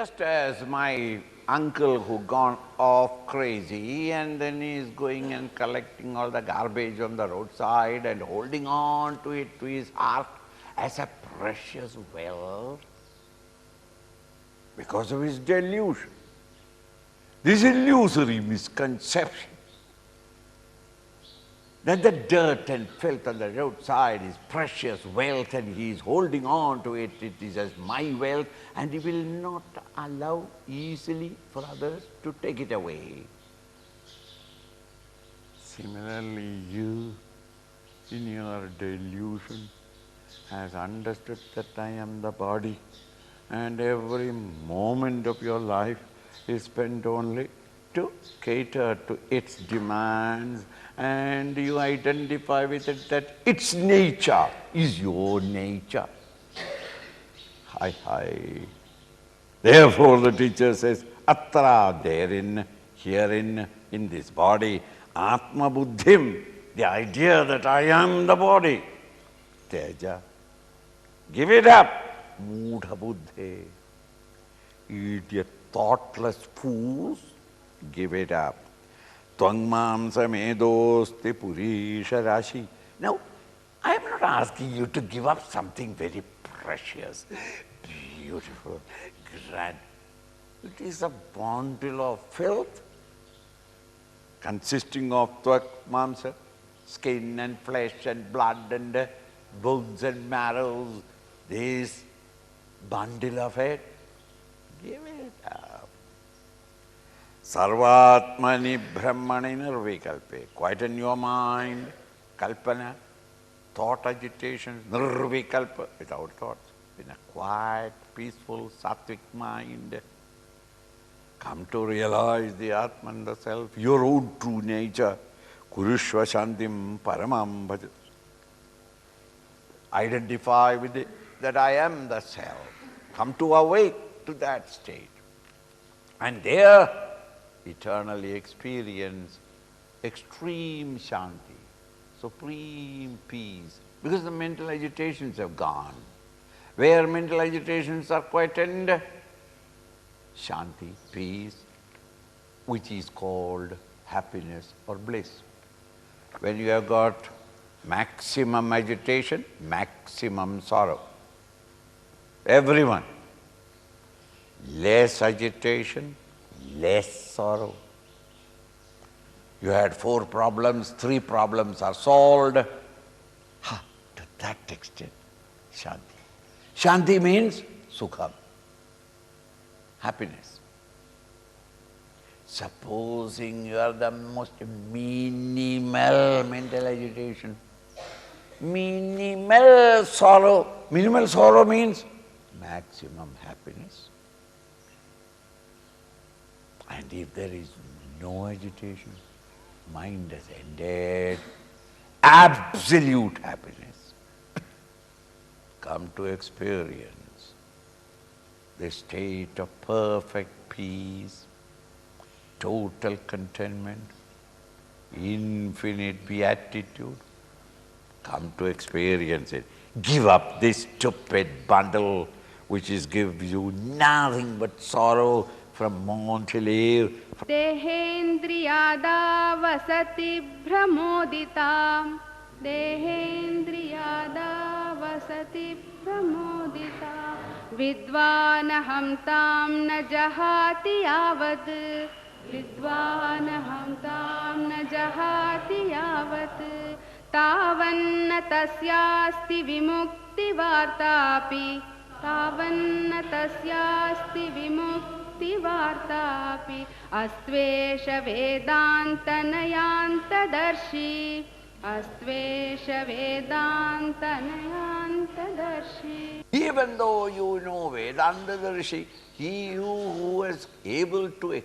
just as my uncle who gone off crazy and then he is going and collecting all the garbage on the roadside and holding on to it to his heart as a precious wealth because of his delusion. This illusory misconception that the dirt and filth on the roadside is precious wealth and he is holding on to it, it is as my wealth, and he will not allow easily for others to take it away. Similarly, you, in your delusion, has understood that I am the body, and every moment of your life is spent only to cater to its demands, and you identify with it that its nature is your nature. Hi. Therefore the teacher says, atra, therein, herein, in this body, atma buddhim, the idea that I am the body, teja, give it up, mudha buddhe, idiot, thoughtless fools, give it up. Tvangmam samedosti purisha rashi. Now, I am not asking you to give up something very precious, beautiful, grand. It is a bundle of filth consisting of tvangmamsa, skin and flesh and blood and bones and marrows. This bundle of it, give it up. Sarvatmani brahmani nirvikalpe. Quieten your mind, kalpana, thought agitation, nirvikalpa, without thoughts, in a quiet, peaceful, sattvic mind. Come to realize the Atman, the self, your own true nature. Kurushva shantim paramam bhaja. Identify with it, that I am the self. Come to awake to that state. And there, eternally experience extreme shanti, supreme peace, because the mental agitations have gone. Where mental agitations are quietened, shanti, peace, which is called happiness or bliss. When you have got maximum agitation, maximum sorrow. Everyone. Less agitation, less sorrow. You had 4 problems, 3 problems are solved. To that extent, shanti. Shanti means sukham, happiness. Supposing you are the most minimal mental agitation, minimal sorrow. Minimal sorrow means maximum happiness. And if there is no agitation, mind has ended, absolute happiness. Come to experience the state of perfect peace, total contentment, infinite beatitude. Come to experience it. Give up this stupid bundle which is gives you nothing but sorrow from morn till eve. Dehendriyada vasati pramodita. Dehendriyada vasati pramodita. Vidvanaham tam na jahati yavat. Vidvanaham tam na jahati yavat. Tavanna tasyasti vimukti vartapi. Tavanna tasyasti vimukti vartapi. Astvesha vedanta nayanta darshi. Astvesha vedanta nayanta darshi. Even though you know Vedanta Darshi, he who is able to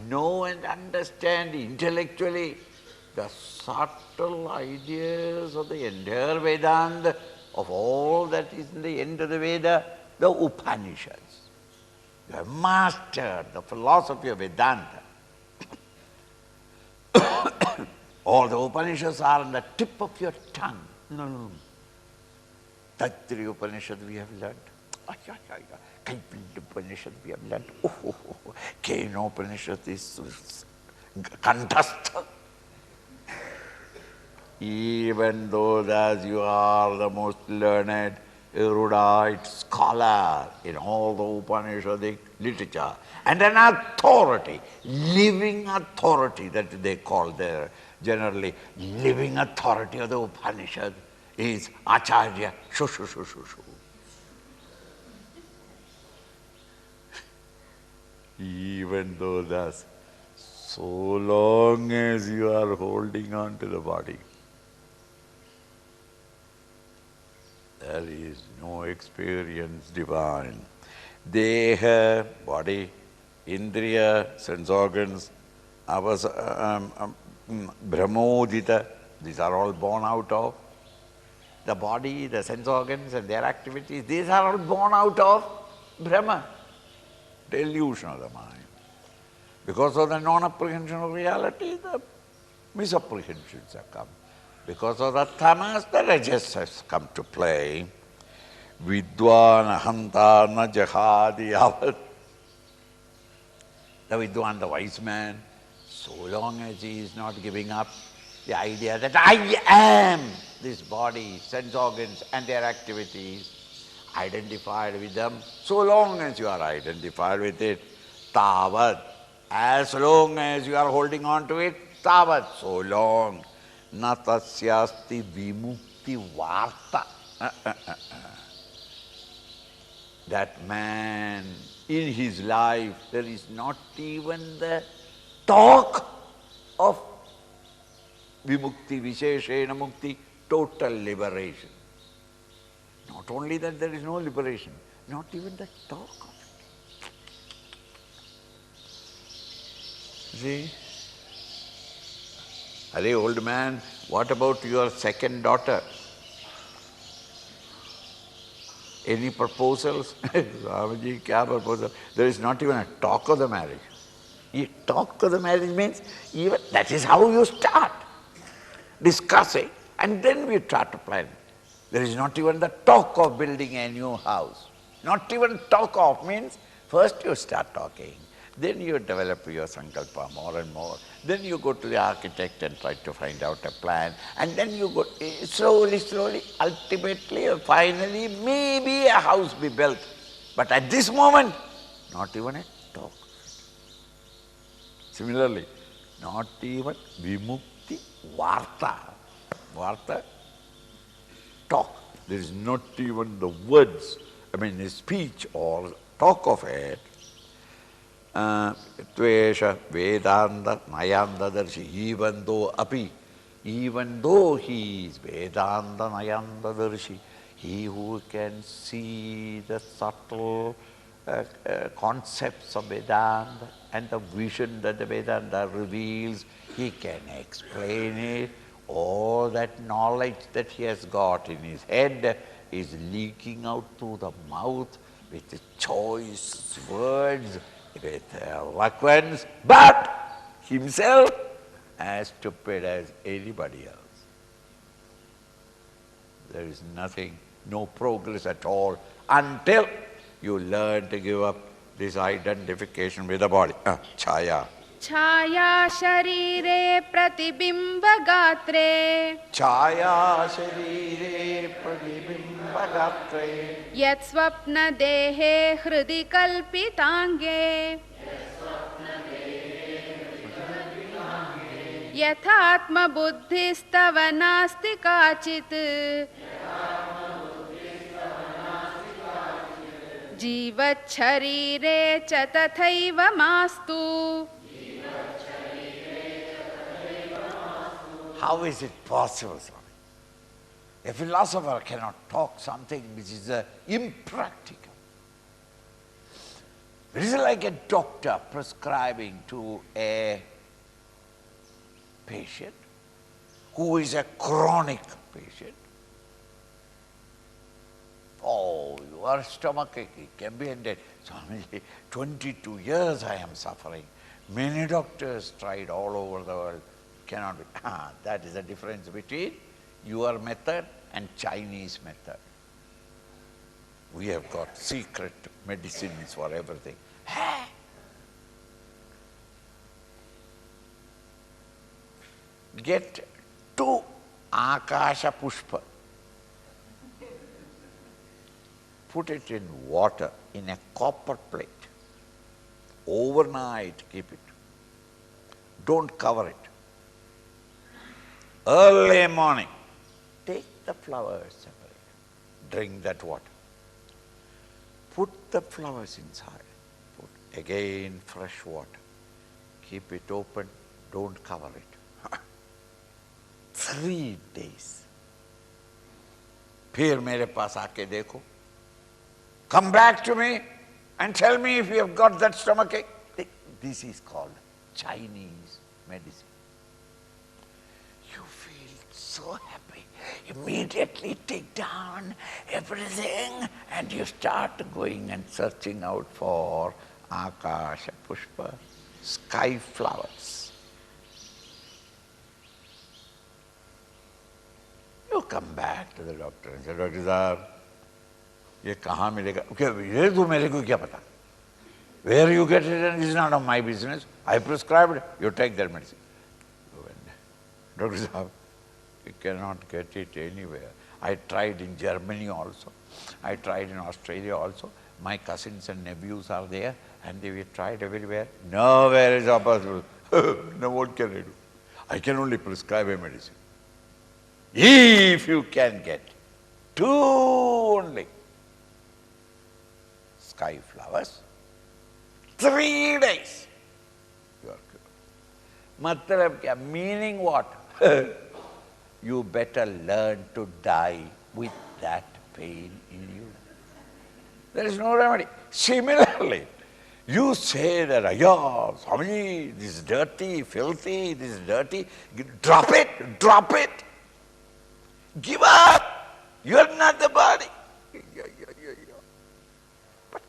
know and understand intellectually the subtle ideas of the entire Vedanta, of all that is in the end of the Veda, the Upanishads. You have mastered the philosophy of Vedanta. All the Upanishads are on the tip of your tongue. No. That 3 Upanishads we have learned. Kaivalya Upanishad we have learnt. Keno Upanishad is Kantastha. Even though that you are the most learned, erudite scholar in all the Upanishadic literature, and an authority, living authority that they call there, generally living authority of the Upanishad is Acharya Shu. Even though thus, so long as you are holding on to the body, there is no experience divine. Deha, body, indriya, sense organs, brahmodita, these are all born out of the body, the sense organs and their activities. These are all born out of Brahma, delusion of the mind. Because of the non-apprehension of reality, the misapprehensions have come. Because of the tamas, the rajas has come to play. Vidwan ahanta na jahadi avat. The vidwan, the wise man, so long as he is not giving up the idea that I am this body, sense organs and their activities, identified with them, so long as you are identified with it, tavat, as long as you are holding on to it, tavat, so long, na tasyasti vimukti varta. That man, in his life, there is not even the talk of vimukti, visheshena mukti, total liberation. Not only that there is no liberation, not even the talk of it. See? Arey, old man, what about your second daughter? Any proposals? Swamiji, kya proposal? There is not even a talk of the marriage. You talk of the marriage means even that is how you start discussing, and then we start to plan. There is not even the talk of building a new house. Not even talk of means first you start talking, then you develop your sankalpa more and more. Then you go to the architect and try to find out a plan, and then you go slowly, ultimately, finally, maybe a house be built. But at this moment, not even a talk. Similarly, not even vimukti varta. Varta, talk. There is not even the words, a speech or talk of it. Tvesha, Vedanta, Nayanda Darshi, even though he is Vedanta, Nayanda Darshi, he who can see the subtle concepts of Vedanta and the vision that the Vedanta reveals, he can explain it. All that knowledge that he has got in his head is leaking out through the mouth with choice words, with eloquence, but himself as stupid as anybody else. There is nothing, no progress at all until you learn to give up this identification with the body. Chaya. छाया शरीरे प्रतिबिंब गात्रे Chaya sharire pratibimba यत् स्वप्न देहे हृदि कल्पितांगे यथात्म बुद्धिस्तव नास्ति काचित् जीवच्छरीरे च तथैव मास्तु. How is it possible, Swami? A philosopher cannot talk something which is impractical. It is like a doctor prescribing to a patient who is a chronic patient. Oh, your stomach ache can be ended. Swami, 22 years I am suffering. Many doctors tried all over the world. Cannot be. That is the difference between your method and Chinese method. We have got secret medicines for everything. Get 2 Akasha Pushpa. Put it in water in a copper plate. Overnight keep it. Don't cover it. Early morning, take the flowers separate. Drink that water. Put the flowers inside. Put again fresh water. Keep it open. Don't cover it. 3 days. फिर मेरे पास आके देखो. Come back to me and tell me if you have got that stomachache. This is called Chinese medicine. You feel so happy. Immediately take down everything and you start going and searching out for Akasha Pushpa, sky flowers. You come back to the doctor and say, Doctor Sahab, ये कहाँ मिलेगा? ये तो मेरे को क्या पता? Where you get it is not of my business. I prescribed it. You take that medicine. Doctor Sahab, you cannot get it anywhere. I tried in Germany also. I tried in Australia also. My cousins and nephews are there and they tried everywhere. Nowhere is possible. No, what can I do? I can only prescribe a medicine. If you can get 2 only sky flowers, 3 days, you are cured. Matlab kya? Meaning what? You better learn to die with that pain in you. There is no remedy. Similarly, you say that, yeah, Swamiji, this is dirty, filthy, this is dirty. Drop it, drop it. Give up. You are not the body. But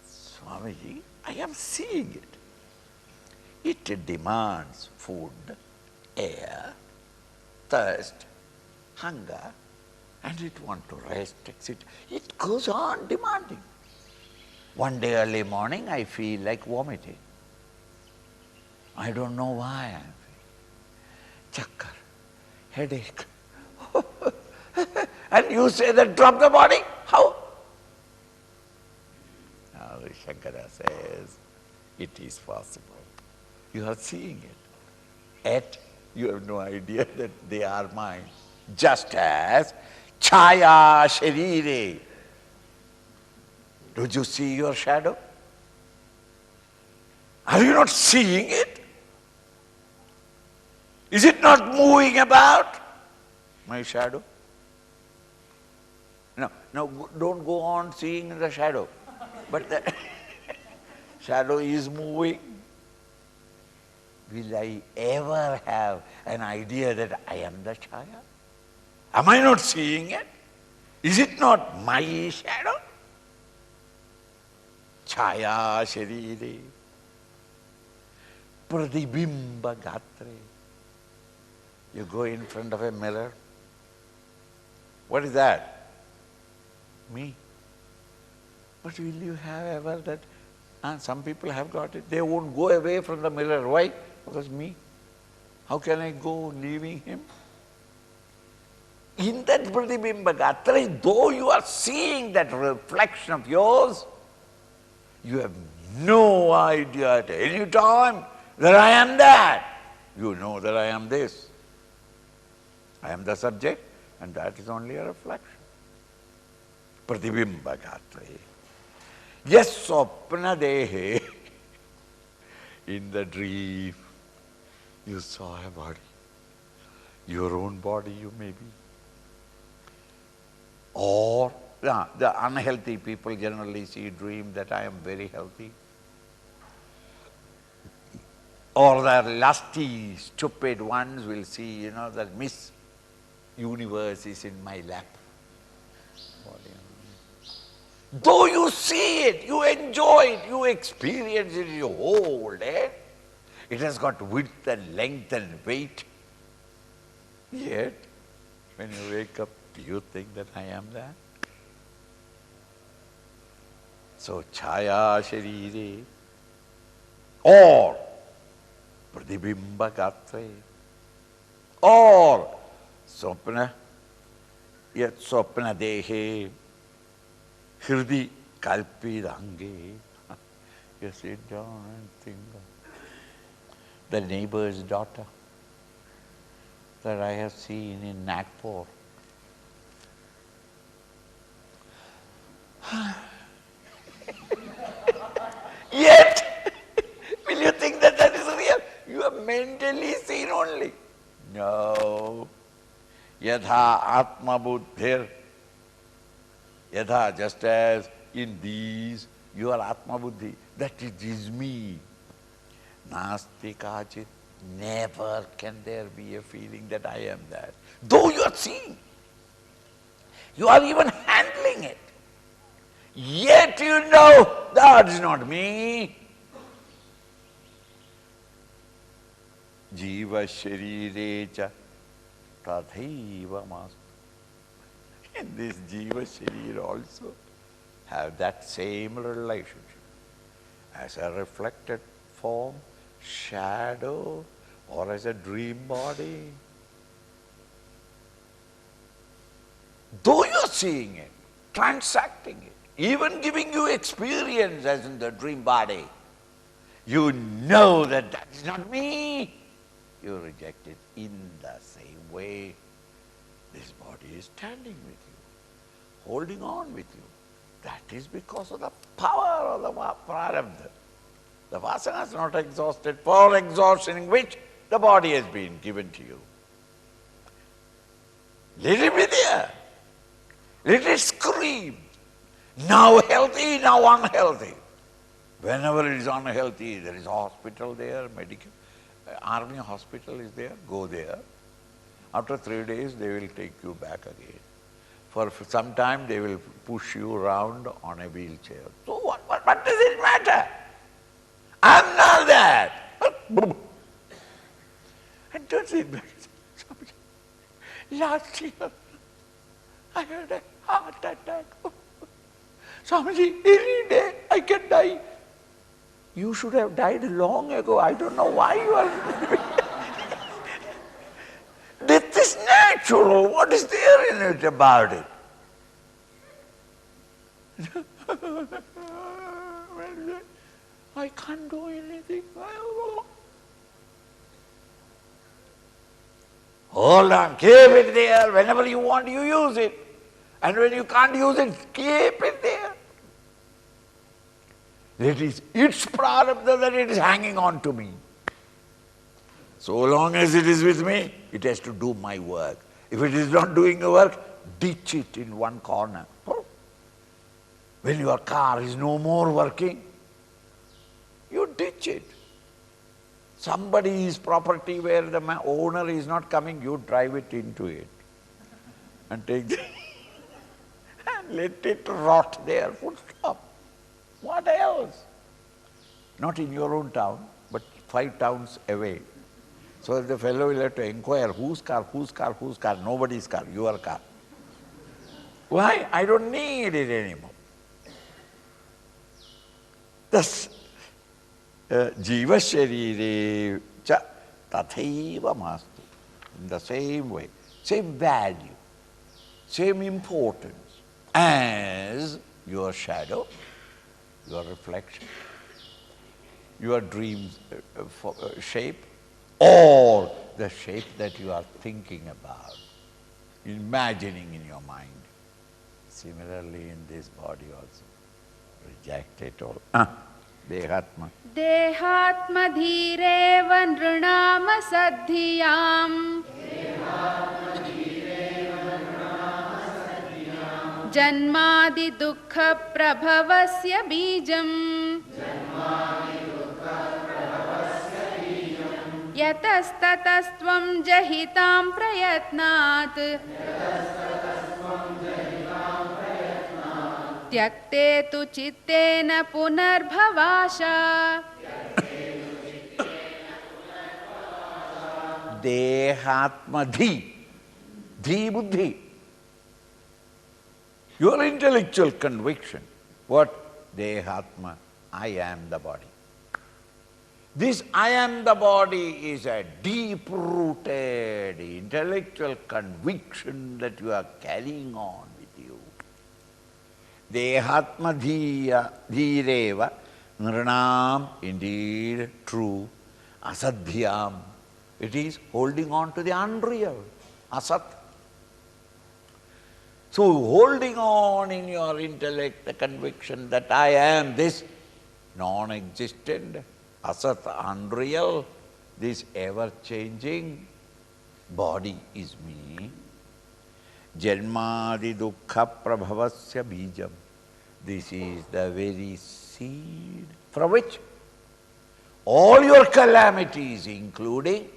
Swamiji, I am seeing it. It demands food, air, thirst, hunger, and it wants to rest, etc. It goes on demanding. One day early morning, I feel like vomiting. I don't know why I am feeling. Chakkar, headache. And you say that drop the body? How? Now Shankara says, it is possible. You are seeing it. Yet you have no idea that they are mine. Just as Chaya Sharire. Don't you see your shadow? Are you not seeing it? Is it not moving about, my shadow? No, don't go on seeing the shadow. But the shadow is moving. Will I ever have an idea that I am the Chaya? Am I not seeing it? Is it not my shadow? Chaya Sharire Pradibimba Gatre. You go in front of a mirror. What is that? Me. But will you have ever that? Some people have got it. They won't go away from the mirror. Why? Because me. How can I go leaving him? In that Pradibimba Gatra, though you are seeing that reflection of yours, you have no idea at any time that I am that. You know that I am this. I am the subject, and that is only a reflection. Pratibimba Gatre. Yes, Swapna Dehe. In the dream, you saw a body. Your own body, you may be. Or the unhealthy people generally see dream that I am very healthy. Or the lusty, stupid ones will see, that Miss Universe is in my lap. Though you see it, you enjoy it, you experience it, you hold it. It has got width and length and weight. Yet, when you wake up, do you think that I am that? So chaya sharire or pratibimba gatre or swapna yat swapna dehe hridi kalpidange. You sit down and think of the neighbor's daughter that I have seen in Nagpur. Yet, will you think that that is real? You have mentally seen only. No. Yatha atma buddhir. Yatha, just as in these, you are atma buddhi. That it is me. Nasti kachit. Never can there be a feeling that I am that. Though you are seeing. You are even handling it. Yet you know that is not me. Jiva sharirecha tathaiva mastu. And this jiva sharir also have that same relationship as a reflected form, shadow, or as a dream body. Though you are seeing it, transacting it, even giving you experience as in the dream body, you know that that is not me. You reject it in the same way. This body is standing with you, holding on with you. That is because of the power of the prarabdha. The vasana is not exhausted, for exhaustion in which the body has been given to you. Let it be there. Let it scream. Now healthy, now unhealthy. Whenever it is unhealthy, there is a hospital there, medical, army hospital is there, go there. After 3 days, they will take you back again. For some time, they will push you around on a wheelchair. So what does it matter? I'm not that. And does it matter? Last year, I had a heart attack. Swamiji, any day I can die. You should have died long ago. I don't know why you are... Death is natural. What is there in it about it? I can't do anything. Hold on, keep it there. Whenever you want, you use it. And when you can't use it, keep it there. It is its prarabdha that it is hanging on to me. So long as it is with me, it has to do my work. If it is not doing the work, ditch it in one corner. When your car is no more working, you ditch it. Somebody's property where the owner is not coming, you drive it into it. And take it and let it rot there, full stop. What else? Not in your own town, but 5 towns away. So the fellow will have to inquire, whose car, whose car, whose car? Nobody's car, your car. Why? I don't need it anymore. Thus, jiva sharire cha tathaiva mastu. In the same way, same value, same importance as your shadow, your reflection, your dream's shape, or the shape that you are thinking about, imagining in your mind. Similarly in this body also. Reject it all. Dehatma. Dehatma dhireva nrunama saddhiyam Janmadi dukkha prabhavasya bijam Yatastatastvam jahitam prayatnat Tyakte tu chittena punarbhavasha Dehatma dhi. Dhi buddhi. Your intellectual conviction. What? Dehatma, I am the body. This I am the body is a deep-rooted intellectual conviction that you are carrying on with you. Dehatma dhireva nirnam, indeed true, asadhyam. It is holding on to the unreal, asat. So holding on in your intellect the conviction that I am this non-existent, asat, unreal, this ever-changing body is me. Janmadi dukkha prabhavasya bijam. This is the very seed from which all your calamities, including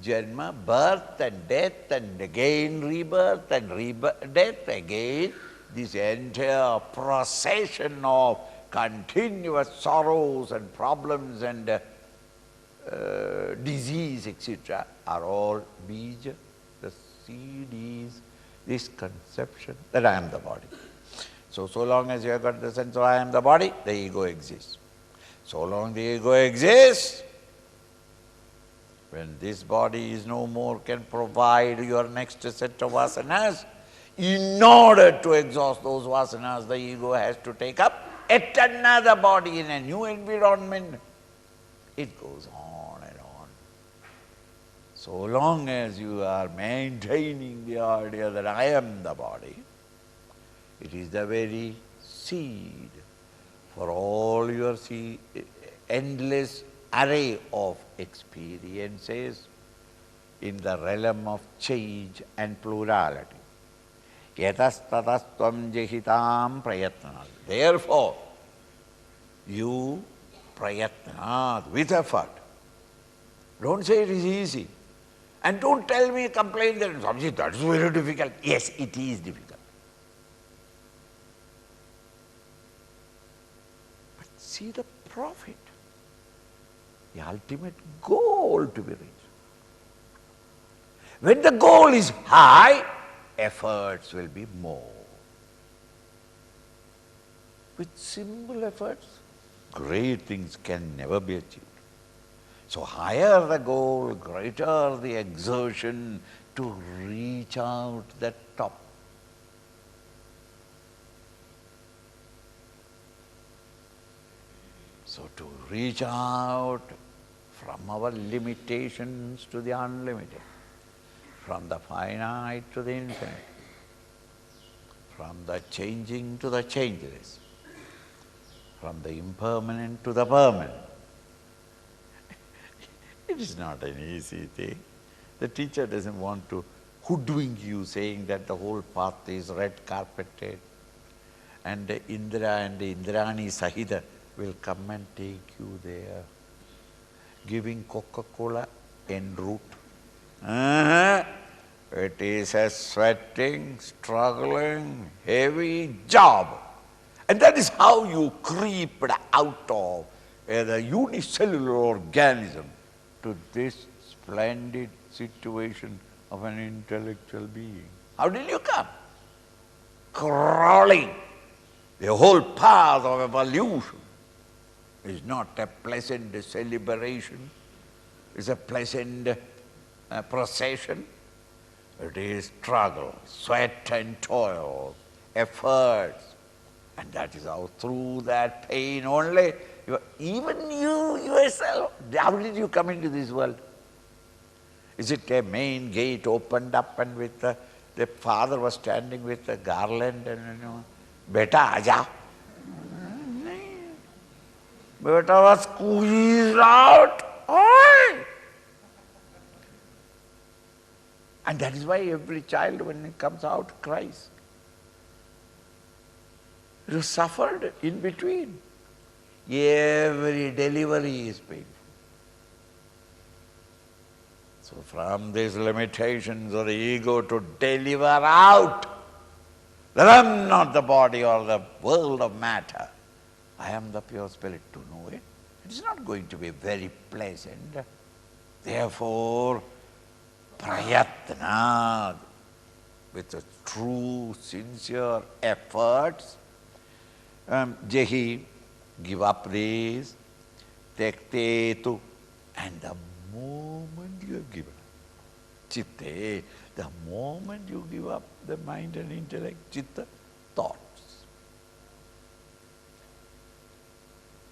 Janma, birth and death, and again rebirth, and death again, this entire procession of continuous sorrows and problems and disease, etc., are all bija. The seed is this conception that I am the body. So long as you have got the sense of I am the body, the ego exists. So long the ego exists, when this body is no more, can provide your next set of vasanas. In order to exhaust those vasanas, the ego has to take up yet another body in a new environment. It goes on and on. So long as you are maintaining the idea that I am the body, it is the very seed for all your endless array of experiences in the realm of change and plurality. Yatastatastvam jahitam prayatnat. Therefore, you prayatnat, with effort. Don't say it is easy. And don't tell me, complain that, Swamiji, that is very difficult. Yes, it is difficult. But see the profit. The ultimate goal to be reached. When the goal is high, efforts will be more. With simple efforts, great things can never be achieved. So higher the goal, greater the exertion to reach out the top. So to reach out from our limitations to the unlimited, from the finite to the infinite, from the changing to the changeless, from the impermanent to the permanent. It is not an easy thing. The teacher doesn't want to hoodwink you, saying that the whole path is red carpeted and Indra and Indrani Sahita will come and take you there, giving Coca-Cola en route. It is a sweating, struggling, heavy job. And that is how you creep out of the unicellular organism to this splendid situation of an intellectual being. How did you come? Crawling. The whole path of evolution is not a pleasant celebration, it's a pleasant procession. It is struggle, sweat and toil, efforts. And that is how through that pain only, even you yourself, how did you come into this world? Is it a main gate opened up and with the father was standing with a garland and Beta aja. Beta was squeezed out. Oi! And that is why every child, when it comes out, cries. You suffered in between. Every delivery is painful. So from these limitations of the ego to deliver out, that I am not the body or the world of matter, I am the pure spirit, to know it, it is not going to be very pleasant. Therefore, with a true, sincere efforts, Jehi, give up this, tektetu, and the moment you have given up, chitte, the moment you give up the mind and intellect, chitta, thoughts.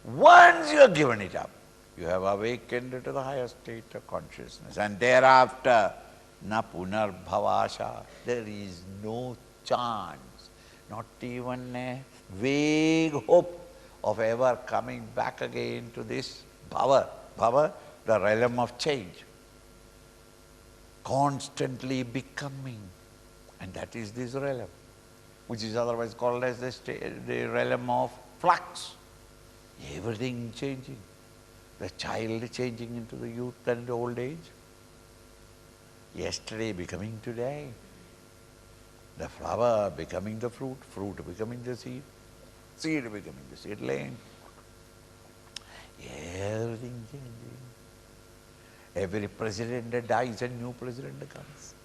Once you have given it up, you have awakened to the higher state of consciousness, and thereafter, na punarbhavasha, there is no chance, not even a vague hope of ever coming back again to this bhava, the realm of change, constantly becoming, and that is this realm, which is otherwise called as the realm of flux, everything changing, the child changing into the youth and the old age, yesterday becoming today, the flower becoming the fruit, fruit becoming the seed, seed becoming the seedling, everything changing. Every president that dies, a new president comes.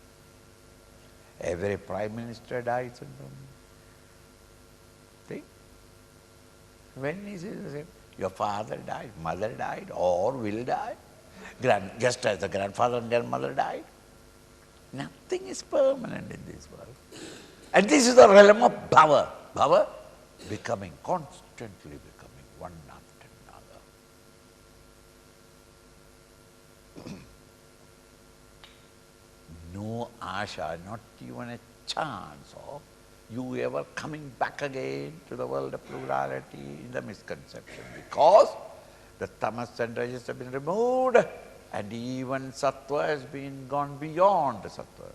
Every prime minister dies and think. When is it the same? Your father died, mother died, or will die. Just as the grandfather and grandmother died. Nothing is permanent in this world. And this is the realm of bhava. Bhava, becoming, constantly becoming, one after another. No asha, not even a chance of you ever coming back again to the world of plurality in the misconception, because the tamas and rajas have been removed, and even sattva has been gone beyond the sattva.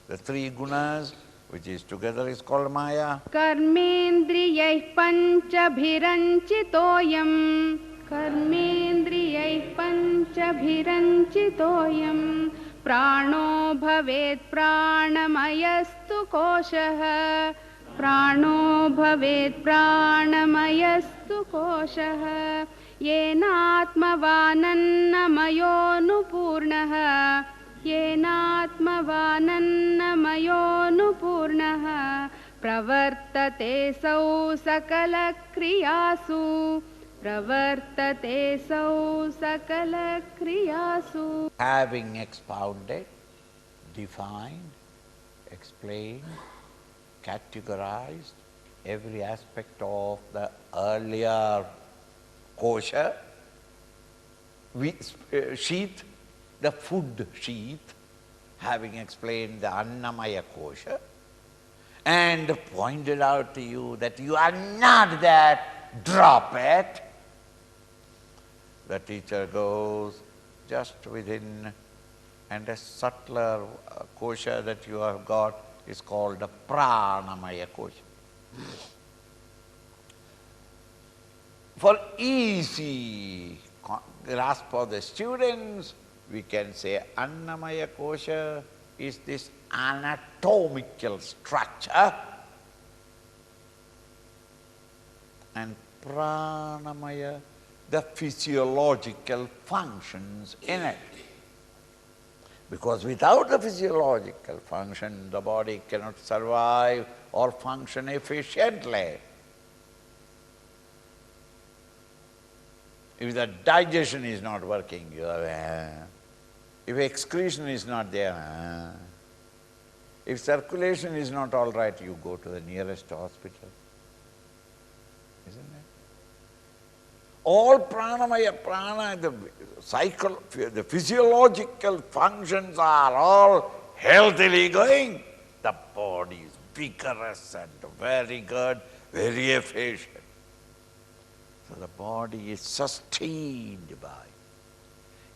The three gunas, which is together is called Maya. Karmendriyai panchabhiranchitoyam, Karmendriyai panchabhiranchitoyam, Prano bhavet pranamayastu koshah, Prano bhavet pranamayastu koshah, Yenatmavanannamayo Yenatmavanannamayo pravartate sau sakala kriyasu, pravartate sau sakala kriyasu. Having expounded, defined, explained, categorized every aspect of the earlier kosha, sheath, the food sheath, having explained the annamaya kosha, and pointed out to you that you are not that drop-it, the teacher goes just within, and a subtler kosha that you have got is called the pranamaya kosha. For easy grasp for the students, we can say annamaya kosha is this anatomical structure, and pranamaya the physiological functions in it. Because without the physiological function, the body cannot survive or function efficiently. If the digestion is not working, you have, if excretion is not there, if circulation is not all right, you go to the nearest hospital. Isn't it? All pranamaya, prana, the physiological functions are all healthily going. The body is vigorous and very good, very efficient. So the body is sustained by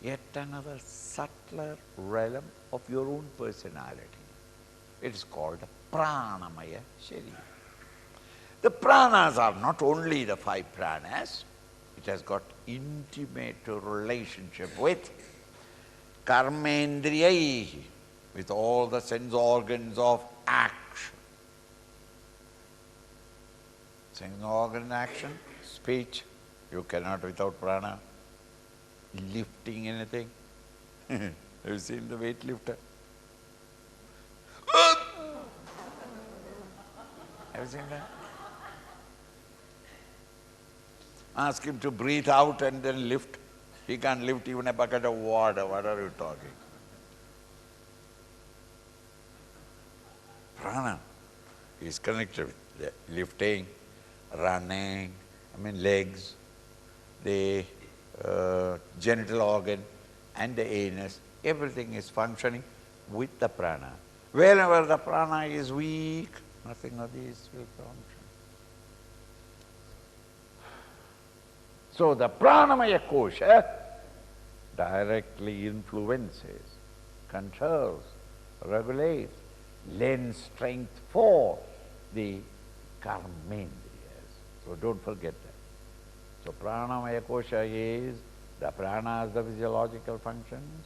yet another subtler realm of your own personality. It is called pranamaya sharira. The pranas are not only the five pranas, it has got intimate relationship with karmendriyai, with all the sense organs of action. Sense organ action, speech, you cannot without prana. Lifting anything. Have you seen the weightlifter? Have you seen that? Ask him to breathe out and then lift. He can't lift even a bucket of water. What are you talking? Prana is connected with the lifting, running, legs, the genital organ and the anus. Everything is functioning with the prana. Wherever the prana is weak, nothing of these will function. So the pranamaya kosha directly influences, controls, regulates, lends strength for the karmendriyas. So don't forget that. So pranamaya kosha is the pranas, the physiological functions,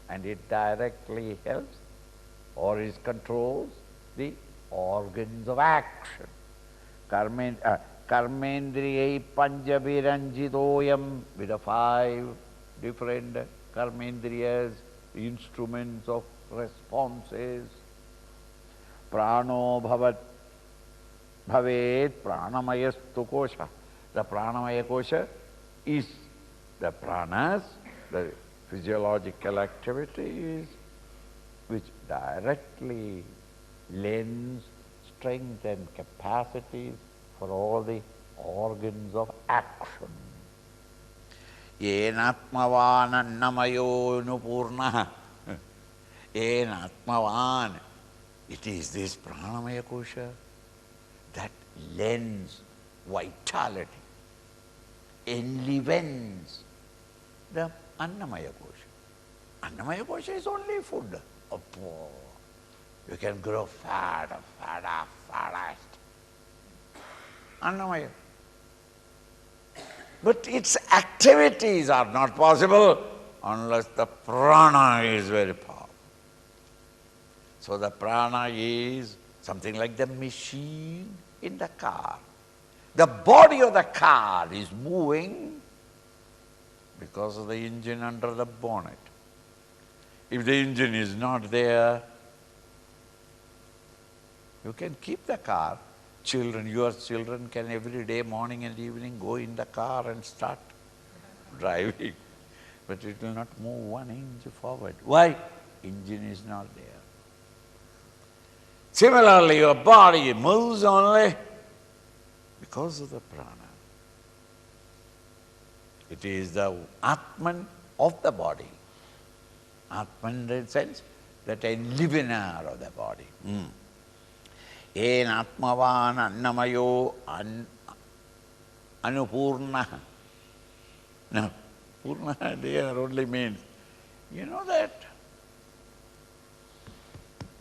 and it directly helps or it controls the organs of action. Karmendriyai panjabiranjidoyam, with the 5 different karmendriyas, instruments of responses. Prano bhavet pranamayastu kosha. The pranamaya kosha is the pranas, the physiological activities, which directly lends strength and capacities for all the organs of action. Yenatmavan annamayo nupurnaha. Yenatmavan. It is this pranamaya kosha that lends vitality, enlivens the annamaya kosha. Annamaya kosha is only food. You can grow fatter. Annamaya. But its activities are not possible unless the prana is very powerful. So the prana is something like the machine in the car. The body of the car is moving because of the engine under the bonnet. If the engine is not there, you can keep the car. Your children can every day, morning and evening, go in the car and start driving. But it will not move 1 inch forward. Why? Engine is not there. Similarly, your body moves only because of the prana. It is the Atman of the body. Atman in the sense that enlivener of the body. En atmavan annamayo anupurna. Now, purna there only means, you know that,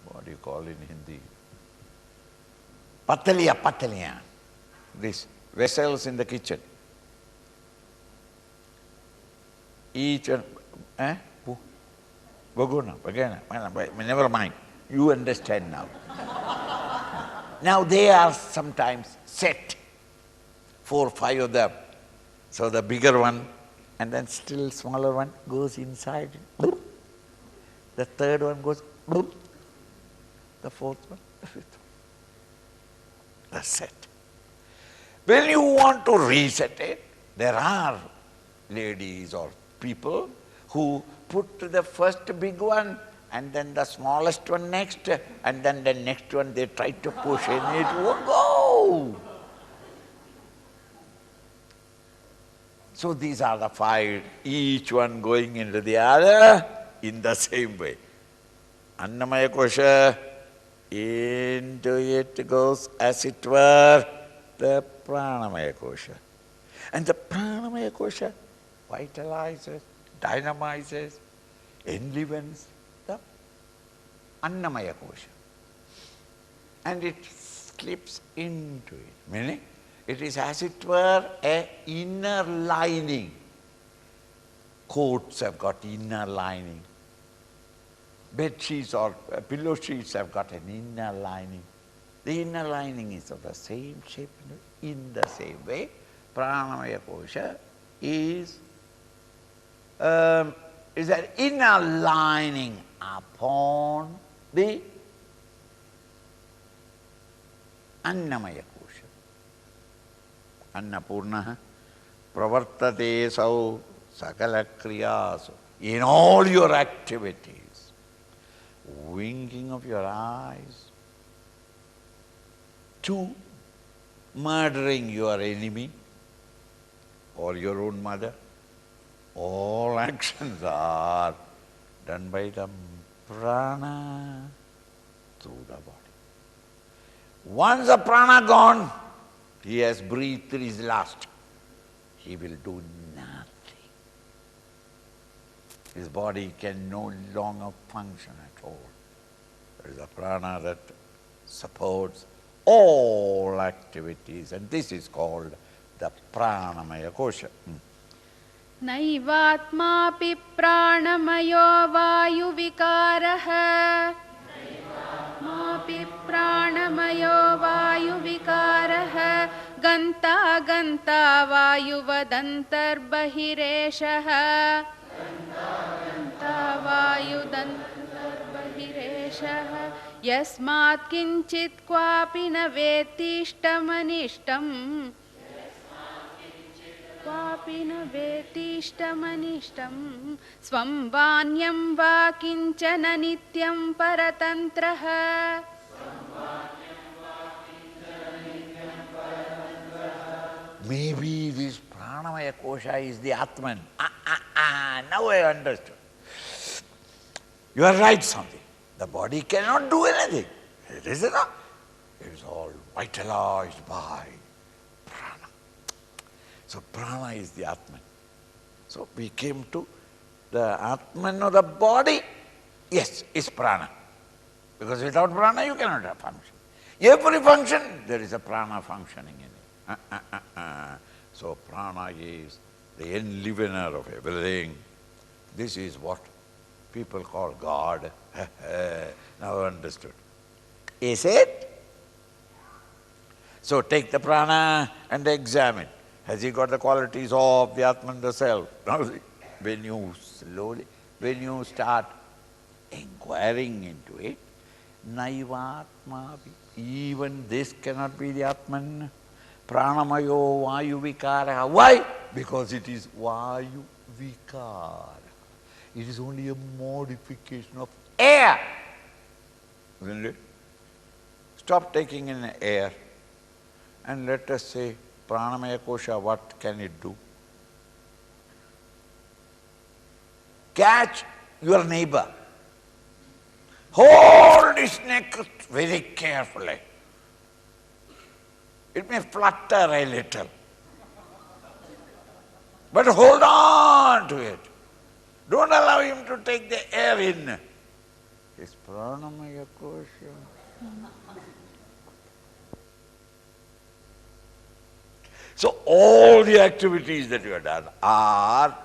what do you call in Hindi? Pataliya. These vessels in the kitchen. Each one, Bhaguna, never mind. You understand now. Now they are sometimes set, 4 or 5 of them. So the bigger one and then still smaller one goes inside. The third one goes, the fourth one, the fifth one. That's set. When you want to reset it, there are ladies or people who put the first big one and then the smallest one next, and then the next one they try to push in, it won't go. So these are the 5, each one going into the other in the same way. Annamaya kosha, into it goes, as it were, the pranamaya kosha. And the pranamaya kosha vitalizes, dynamizes, enlivens the annamaya kosha. And it slips into it, meaning it is as it were a inner lining. Coats have got inner lining. Bed sheets or pillow sheets have got an inner lining. The inner lining is of the same shape, in the same way. Pranamaya kosha is an inner lining upon the annamaya kosha. Annapurnaha pravartate sau sakala kriyasu. In all your activities, winking of your eyes, to murdering your enemy or your own mother, all actions are done by the prana through the body. Once the prana gone, he has breathed his last. He will do nothing. His body can no longer function at all. There is a prana that supports all activities, and this is called the pranamaya kosha. नैवात्मापि प्राणमयो वायुविकारः मापि प्राणमयो वायुविकारः गन्ता गन्ता वायुवदन्तर्बहिरेषः गन्ता वायुदन्तर्बहिरेषः यस्मात् किञ्चित् क्वापि न वेत्तिष्टमनिष्टम् क्वापि न वेत्तिष्टमनिष्टं स्वं वान्यं वा किञ्चन नित्यं परतन्त्रः Maybe this pranamaya kosha is the Atman. Now I understood. You are right, something. The body cannot do anything. It is not. It is all vitalized by prana. So prana is the Atman. So we came to the Atman of the body. Yes, is prana. Because without prana you cannot have function. Every function, there is a prana functioning in it. So prana is the enlivener of everything. This is what people call God. Now understood. Is it? So take the prana and examine. Has he got the qualities of the Atman, the self? Now when you start inquiring into it, naivatmavi, even this cannot be the Atman. Pranamayo vayu vikara. Why? Because it is vayu vikara. It is only a modification of air. Isn't it? Stop taking in air and let us say, pranamaya kosha, what can it do? Catch your neighbor. Hold his neck very carefully. It may flutter a little, but hold on to it. Don't allow him to take the air in. It's pranamaya kosha. So all the activities that you have done are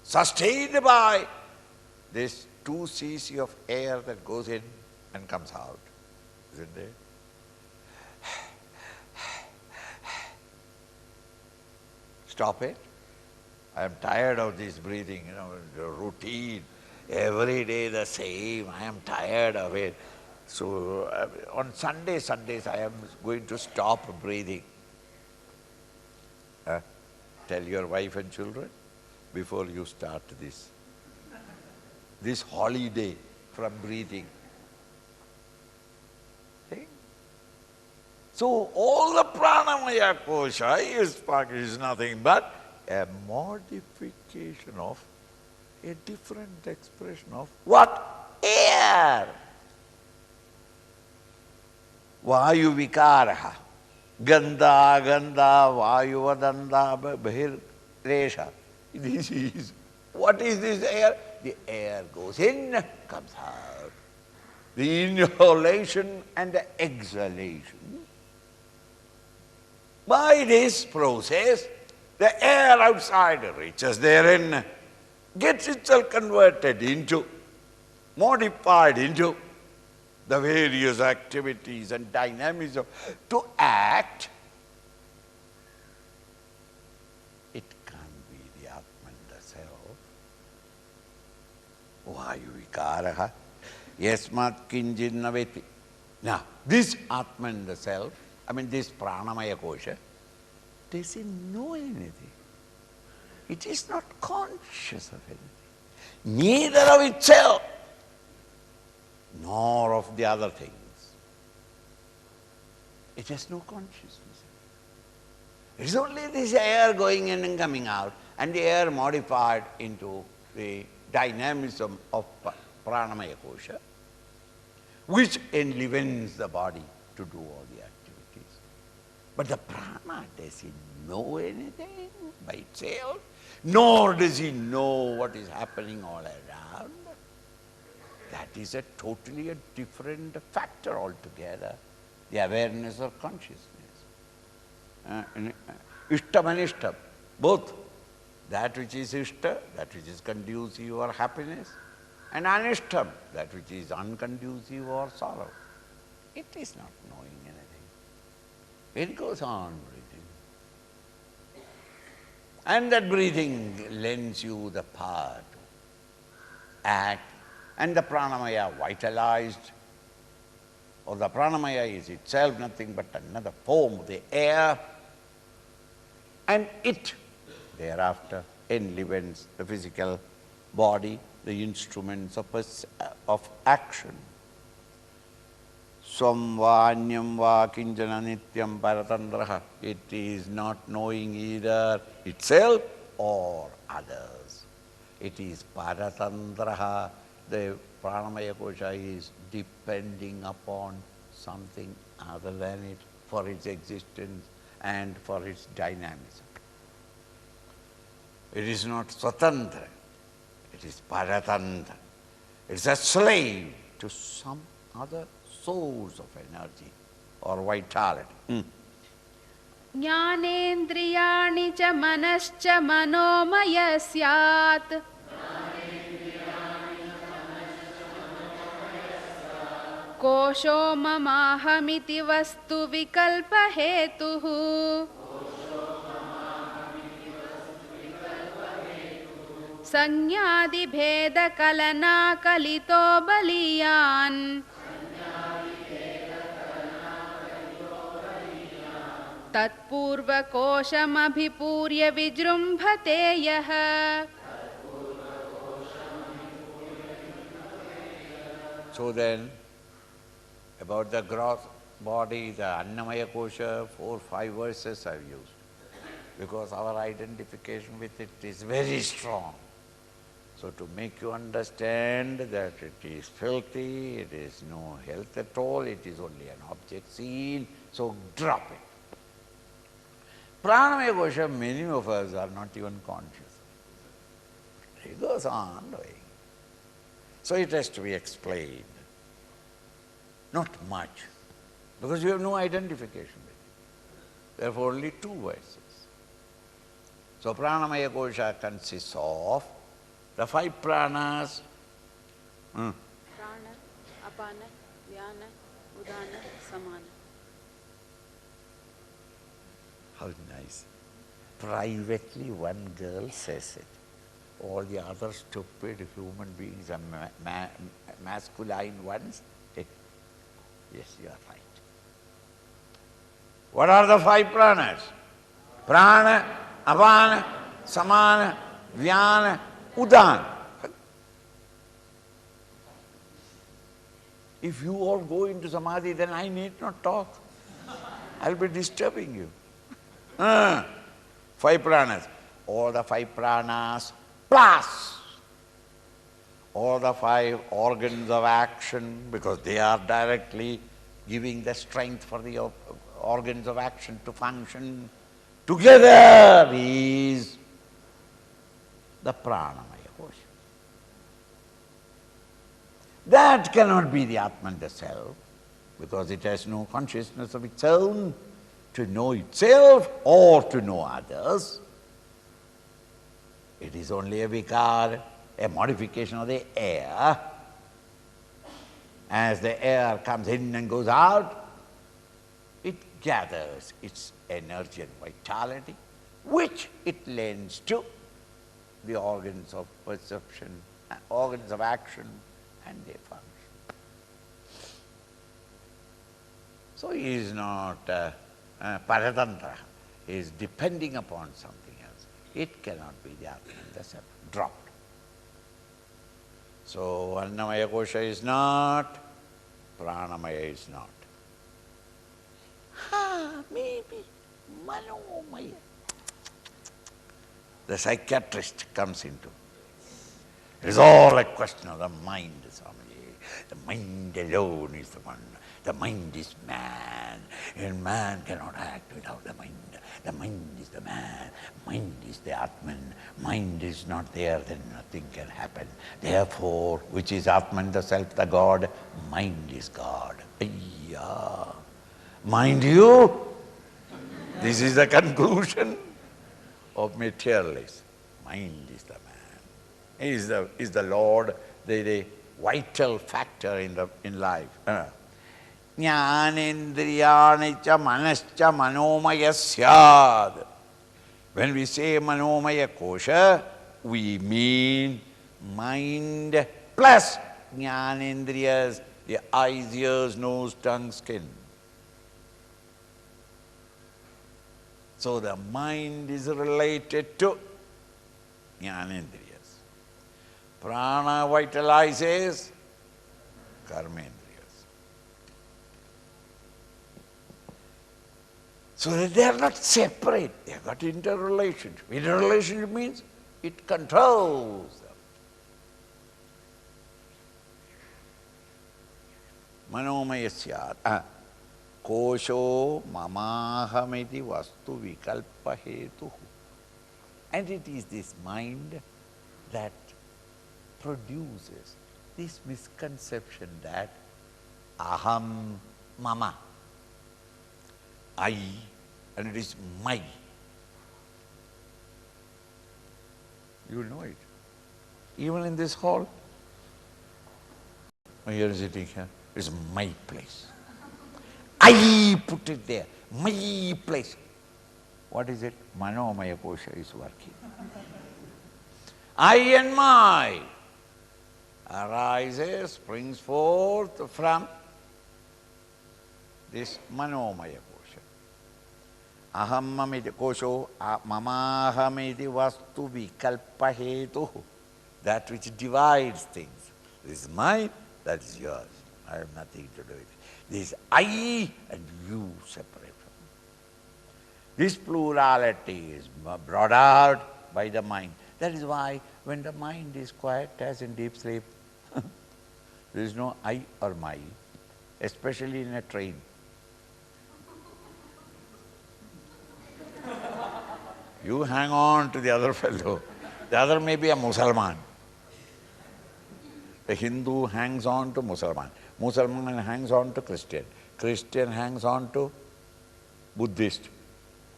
sustained by this 2 cc of air that goes in and comes out, isn't it? Stop it. I am tired of this breathing, the routine. Every day the same. I am tired of it. So on Sundays I am going to stop breathing. Tell your wife and children before you start this holiday from breathing. See? So all the pranamaya kosha is nothing but a modification of a different expression of what? Air. Vayu vikaraha. Ganda, ganda, vayuvadanda, bahir, resha. This is, what is this air? The air goes in, comes out. The inhalation and the exhalation. By this process, the air outside reaches therein, gets itself converted into, modified into the various activities and dynamism to act. It can't be the Atman, the self. Vayu vikaraha yasmat kinjit naveti. Now, this Atman, the self, this pranamaya kosha, doesn't know anything. it is not conscious of anything, neither of itself, nor of the other things. It has no consciousness. It is only this air going in and coming out, and the air modified into the dynamism of pranamaya kosha, which enlivens the body to do all the activities. But the prana, does he know anything by itself? Nor does he know what is happening all around. That is a totally different factor altogether, the awareness of consciousness. Ishtam and ishtam, both. That which is ishta, that which is conducive or happiness, and anishtam, that which is unconducive or sorrow. It is not knowing anything. It goes on breathing. And that breathing lends you the power to act, and the pranamaya vitalized, or the pranamaya is itself nothing but another form of the air, and it thereafter enlivens the physical body, the instruments of action. Swam vanyam va kinjana nityam paratandraha. It is not knowing either itself or others. It is paratandraha. The pranamaya kosha is depending upon something other than it for its existence and for its dynamism. It is not swatantra, it is paratantra. It is a slave to some other source of energy or vitality. ज्ञानेन्द्रियाणि च मनश्च मनोमय स्यात् कोशो ममाहमिति वस्तु विकल्पहेतुः संज्ञादिभेदकलना कलितो बलीयान् तत्पूर्वकोशमभिपूर्य विजृम्भते यः. So then, about the gross body, the Annamaya Kosha, 4-5 verses I've used, because our identification with it is very strong. So to make you understand that it is filthy, it is no health at all, it is only an object seen, so drop it. Pranamaya Kosha, many of us are not even conscious. It goes on doing. So it has to be explained. Not much, because you have no identification with it. Therefore, only 2 verses. So Pranamaya Kosha consists of the 5 pranas. Prana, Apana, Vyana, Udana, Samana. How nice. Privately one girl says it. All the other stupid human beings are masculine ones. Yes, you are right. What are the 5 pranas? Prana, Apana, Samana, Vyana, Udana. If you all go into Samadhi, then I need not talk. I'll be disturbing you. 5 pranas. All the 5 pranas plus all the 5 organs of action, because they are directly giving the strength for the organs of action to function. Together is the pranamaya kosha. That cannot be the Atman, the self, because it has no consciousness of its own to know itself or to know others. It is only a vikar, a modification of the air. As the air comes in and goes out, it gathers its energy and vitality, which it lends to the organs of perception, organs of action, and their function. So he is not paratantra, he is depending upon something else. It cannot be the Atman, the self, dropped. So Annamaya Kosha is not, Pranamaya is not. Maybe Manomaya. The psychiatrist comes into. It is all a question of the mind, Swamiji. The mind alone is the one. The mind is man, and man cannot act without the mind. The mind is the man, mind is the Atman. Mind is not there, then nothing can happen. Therefore, which is Atman, the self, the God? Mind is God. Ayya. Mind you? This is the conclusion of materialists. Mind is the man. He is the Lord, the vital factor in life. Jnanendriyani cha manascha manomaya syad. When we say manomaya kosha, we mean mind plus jnanendriyas, the eyes, ears, nose, tongue, skin. So the mind is related to jnanendriyas. Prana vitalizes karmendriyas. So that they are not separate, they have got interrelationship. Interrelationship means it controls them. Manomaya syat. Kosho mamahamiti vastu vikalpa hetu. And it is this mind that produces this misconception that aham mama, I, and it is my. You will know it. Even in this hall, you are sitting here, it's my place. I put it there, my place. What is it? Manomaya kosha is working. I and my arises, springs forth from this manomaya kosha. Aham mamiti kosho mamahamiti vastu vikalpa hetu. That which divides things. This is mine, that is yours. I have nothing to do with it. This I and you separate from it. This plurality is brought out by the mind. That is why when the mind is quiet as in deep sleep, there is no I or my, especially in a train. You hang on to the other fellow. The other may be a Mussalman. The Hindu hangs on to Mussalman. Mussalman hangs on to Christian. Christian hangs on to Buddhist.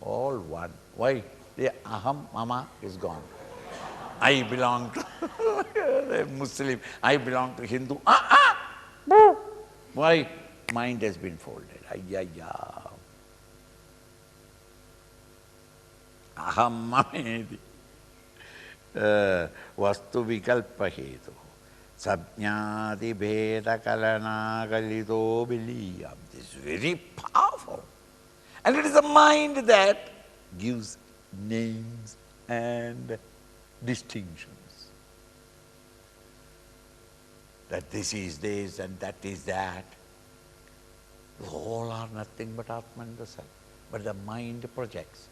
All one. Why? The aham, mama is gone. I belong to the Muslim. I belong to Hindu. Why? Mind has been folded. Ayya. Aham mamedi. Vastu vikalpa hetu. Sabjnati bheda kalana kalito biliyam. This is very powerful. And it is the mind that gives names and distinctions. That this is this and that is that. All are nothing but Atman the self. But the mind projects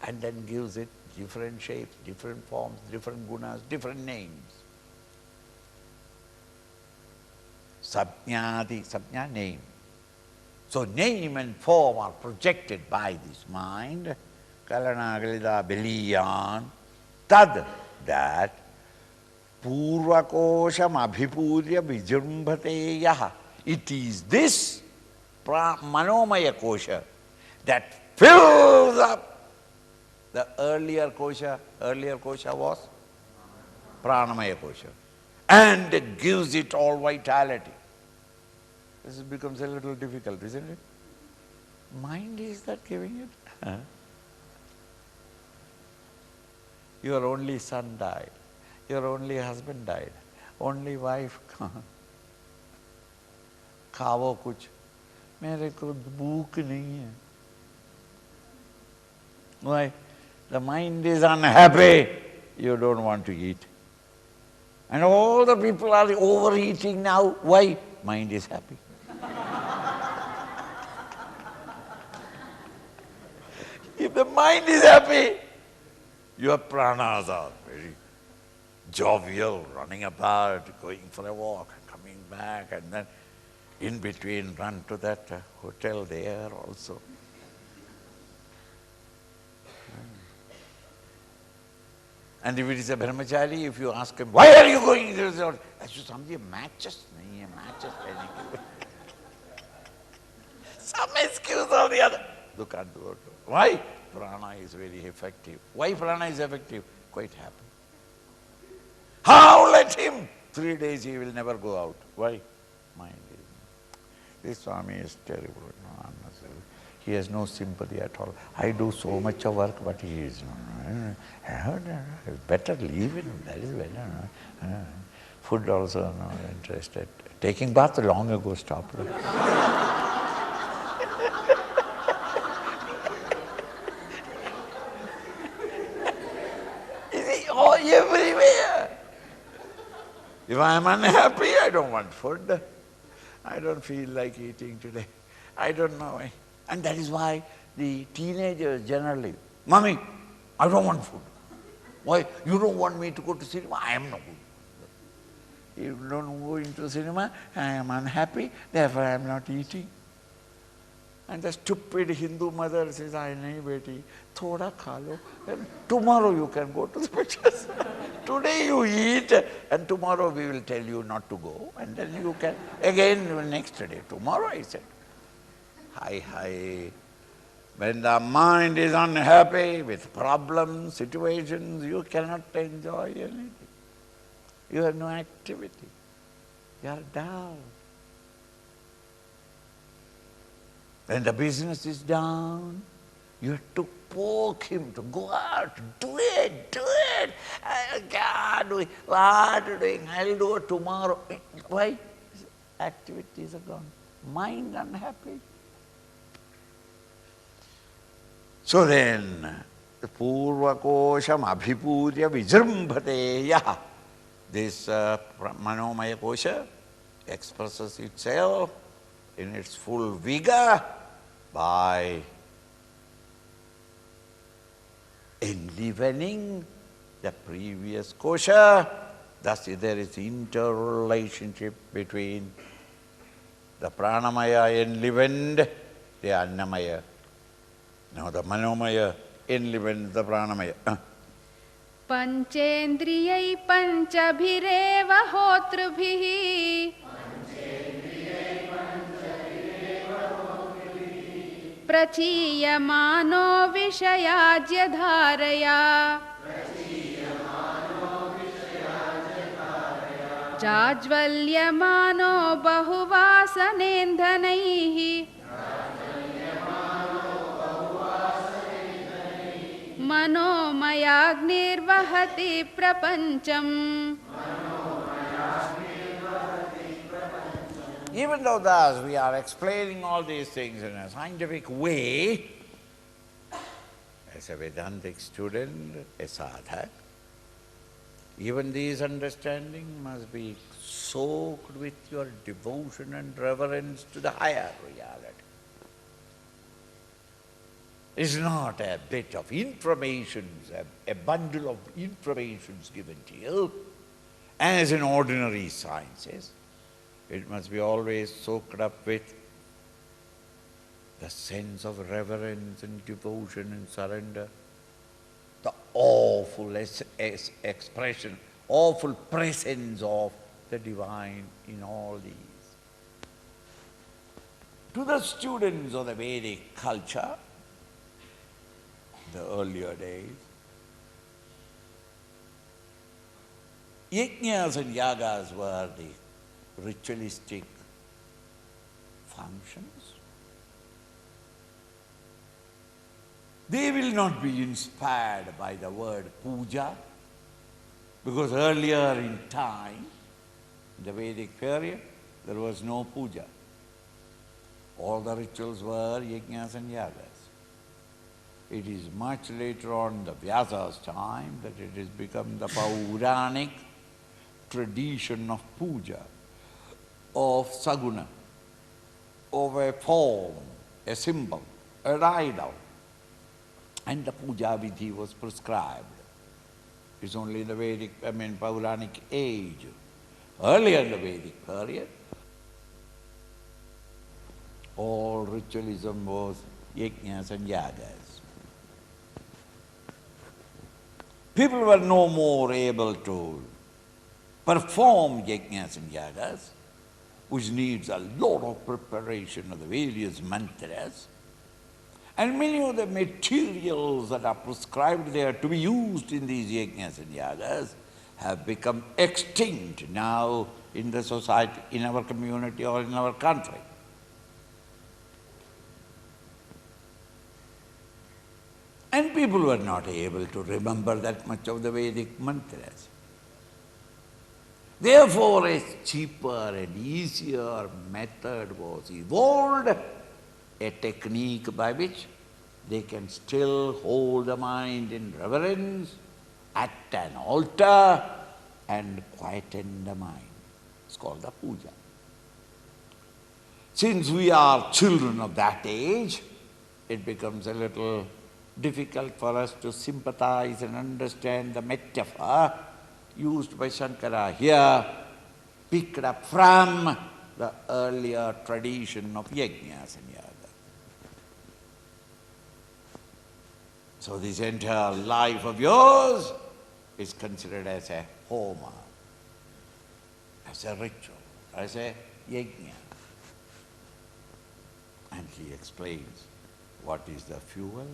and then gives it different shapes, different forms, different gunas, different names. Sabjnati, sabjna, name. So name and form are projected by this mind. Kalana kalida beliyan. Tad, that. Purvakosham abhipurya vijrumbhate yaha. It is this manomaya kosha that fills up the earlier kosha. Earlier kosha was pranamaya kosha. And gives it all vitality. This becomes a little difficult, isn't it? Mind is that giving it. Your only son died. Your only husband died. Only wife gone. खाओ कुछ, मेरे को भूख नहीं है. Why? the mind is unhappy, you don't want to eat. And all the people are overeating now. Why? Mind is happy. If the mind is happy, your pranas are very jovial, running about, going for a walk, coming back, and then in between run to that hotel there also. And if it is a brahmachari, if you ask him, why are you going to the resort? Something matches. Some excuse or the other. You can't do it. Why? Prana is very effective. Why prana is effective? Quite happy. How let him? 3 days he will never go out. Why? Mind is. This Swami is terrible. No, he has no sympathy at all. I do so much of work, but he is better leave it. That is better. Food also not interested. Taking bath long ago stopped. Everywhere. If I am unhappy, I don't want food. I don't feel like eating today. I don't know why. And that is why the teenagers generally, Mommy, I don't want food. Why? You don't want me to go to cinema? I am not good. You don't go into cinema, I am unhappy, therefore I am not eating. And the stupid Hindu mother says, I nahi beti, thoda kha lo. And tomorrow you can go to the pictures. Today you eat, and tomorrow we will tell you not to go, and then you can, again next day, tomorrow I said. Hi. When the mind is unhappy with problems, situations, you cannot enjoy anything. You have no activity. You are down. When the business is down, you have to poke him to go out, do it. I can't do it. What are you doing? I'll do it tomorrow. Why? Activities are gone. Mind unhappy. So then, the Purva Kosham Abhipurya Vijrumbhateya. This Manomaya Kosha expresses itself in its full vigor by enlivening the previous kosha. Thus there is interrelationship between the pranamaya enlivened the annamaya. Now the manomaya enlivened the pranamaya. Panchendriyai panchabhireva hotrubhihi prachiyamano vishayajya dharaya jajvalyamano bahuvasanendhanaihi manomayagnirvahati prapancham. Even though thus we are explaining all these things in a scientific way, as a Vedantic student, a sadhak, even these understanding must be soaked with your devotion and reverence to the higher reality. It's not a bit of information, a bundle of informations given to you, as in ordinary sciences. It must be always soaked up with the sense of reverence and devotion and surrender, the awful expression, awful presence of the divine in all these. To the students of the Vedic culture, the earlier days, yajnas and yagas were the ritualistic functions. They will not be inspired by the word puja, because earlier in time, in the Vedic period, there was no puja. All the rituals were yajnas and yagas. It is much later on, the Vyasa's time, that it has become the Pauranic tradition of puja, of saguna, of a form, a symbol, a idol. And the puja vidhi was prescribed. It's only in the Vedic, Pauranic age. Earlier in the Vedic period, all ritualism was yajnas and yagas. People were no more able to perform yajnas and yagas, which needs a lot of preparation of the various mantras, and many of the materials that are prescribed there to be used in these yajnas and yagas have become extinct now in the society, in our community or in our country. And people were not able to remember that much of the Vedic mantras. Therefore, a cheaper and easier method was evolved, a technique by which they can still hold the mind in reverence at an altar and quieten the mind. It's called the puja. Since we are children of that age, it becomes a little difficult for us to sympathize and understand the metaphor used by Shankara here, picked up from the earlier tradition of yajnas and yagas. So this entire life of yours is considered as a homa, as a ritual, as a yajna. And he explains what is the fuel,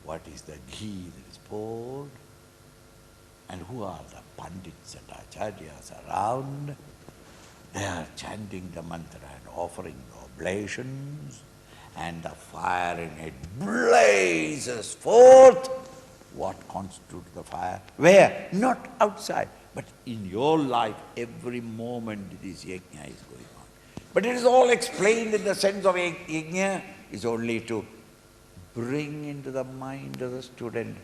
what is the ghee that is poured, and who are the pandits and acharyas around. They are chanting the mantra and offering the oblations, and the fire in it blazes forth. What constitutes the fire? Where? Not outside, but in your life, every moment this yajna is going on. But it is all explained in the sense of yajna is only to bring into the mind of the student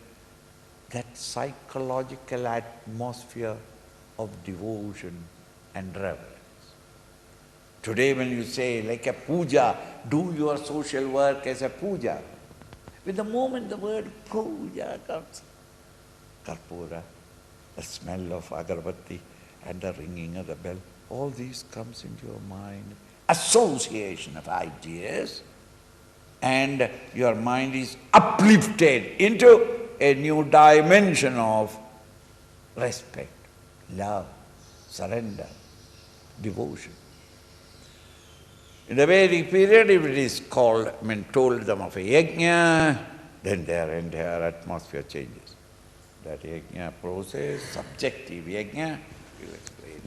that psychological atmosphere of devotion and reverence. Today when you say, like a puja, do your social work as a puja, with the moment the word puja comes, karpura, the smell of agarbatti and the ringing of the bell, all these comes into your mind. Association of ideas, and your mind is uplifted into a new dimension of respect, love, surrender, devotion. In the Vedic period, if it is called, told them of a yajna, then their entire atmosphere changes. That yajna process, subjective yajna, we will explain.